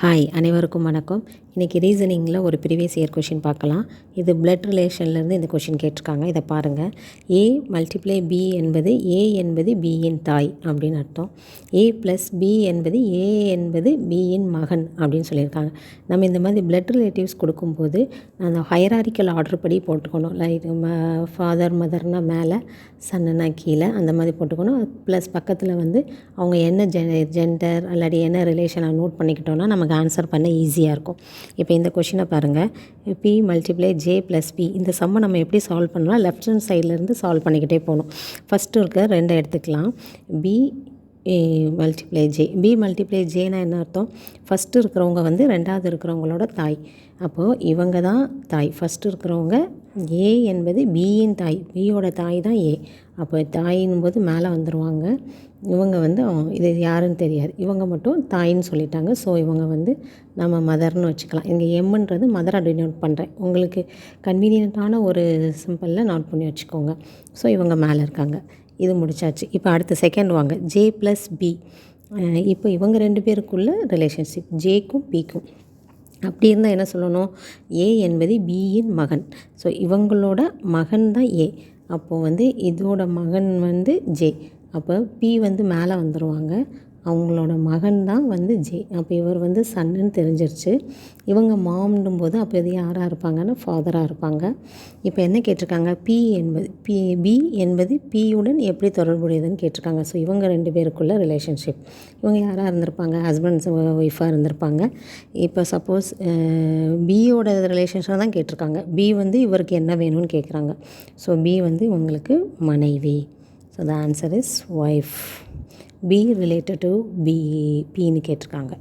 Hi, அனைவருக்கும் வணக்கம். இன்றைக்கி ரீசனிங்கில் ஒரு ப்ரீவியஸ் இயர் கொஷின் பார்க்கலாம். இது பிளட் ரிலேஷன்லேருந்து இந்த கொஷின் கேட்டிருக்காங்க. இதை பாருங்கள். ஏ மல்டிப்ளை பி என்பது ஏ என்பது பியின் தாய் அப்படின்னு அர்த்தம். ஏ ப்ளஸ் பி என்பது ஏ என்பது பியின் மகன் அப்படின்னு சொல்லியிருக்காங்க. நம்ம இந்த மாதிரி பிளட் ரிலேட்டிவ்ஸ் கொடுக்கும்போது அந்த ஹைராரிக்கல் ஆர்டர் படி போட்டுக்கணும். லைக் ஃபாதர் மதர்னால் மேலே, சன்னுனா கீழே, அந்த மாதிரி போட்டுக்கணும். ப்ளஸ் பக்கத்தில் வந்து அவங்க என்ன ஜெண்டர் அல்லாடி என்ன ரிலேஷனை நோட் பண்ணிக்கிட்டோன்னா நமக்கு ஆன்சர் பண்ண ஈஸியாக இருக்கும். இப்போ இந்த கொஷினை பாருங்கள். B multiply J plus B, இந்த சம்மை நம்ம எப்படி சால்வ் பண்ணலாம்? லெஃப்ட் ஹேண்ட் சைட்லேருந்து சால்வ் பண்ணிக்கிட்டே போகணும். ஃபஸ்ட்டு இருக்க 2 எடுத்துக்கலாம். B multiply J. B multiply ஜேனா என்ன அர்த்தம்? ஃபஸ்ட்டு இருக்கிறவங்க வந்து ரெண்டாவது இருக்கிறவங்களோட தாய். அப்போது இவங்க தான் தாய். ஃபஸ்ட்டு இருக்கிறவங்க ஏ என்பது பியின் தாய். பியோட தாய் தான் ஏ. அப்போ தாயின்னும் போது மேலே வந்துடுவாங்க. இவங்க வந்து இது யாருன்னு தெரியாது, இவங்க மட்டும் தாயின்னு சொல்லிட்டாங்க. ஸோ இவங்க வந்து நம்ம மதர்னு வச்சுக்கலாம். இங்கே எம்ன்றது மதரை டினோட் பண்ணுறேன். உங்களுக்கு கன்வீனியண்ட்டான ஒரு சிம்பிளில் நோட் பண்ணி வச்சுக்கோங்க. ஸோ இவங்க மேலே இருக்காங்க. இது முடிச்சாச்சு. இப்போ அடுத்த செகண்ட் வாங்க. J plus B. இப்போ இவங்க 2 பேருக்குள்ள ரிலேஷன்ஷிப் ஜேக்கும் பிக்கும். அப்படி இருந்தால் என்ன சொல்லணும்? ஏ என்பது பியின் மகன். ஸோ இவங்களோட மகன் தான் ஏ. அப்போது வந்து இதோட மகன் வந்து ஜே. அப்போ பி வந்து மேலே வந்துடுவாங்க. அவங்களோட மகன் தான் வந்து ஜே. அப்போ இவர் வந்து சன்னுன்னு தெரிஞ்சிருச்சு. இவங்க மாம்னும் போது அப்போ இது யாராக இருப்பாங்கன்னா ஃபாதராக இருப்பாங்க. இப்போ என்ன கேட்டிருக்காங்க? பி என்பது பியுடன் எப்படி தொடர்புடையதுன்னு கேட்டிருக்காங்க. ஸோ இவங்க 2 பேருக்குள்ள ரிலேஷன்ஷிப். இவங்க யாராக இருந்திருப்பாங்க? ஹஸ்பண்ட்ஸ் ஒய்ஃபாக இருந்திருப்பாங்க. இப்போ சப்போஸ் பியோட ரிலேஷன்ஷிப் தான் கேட்டிருக்காங்க. பி வந்து இவருக்கு என்ன வேணும்னு கேட்குறாங்க. ஸோ பி வந்து இவங்களுக்கு மனைவி. So the answer is wife. B related to பின்னு கேட்டிருக்காங்க.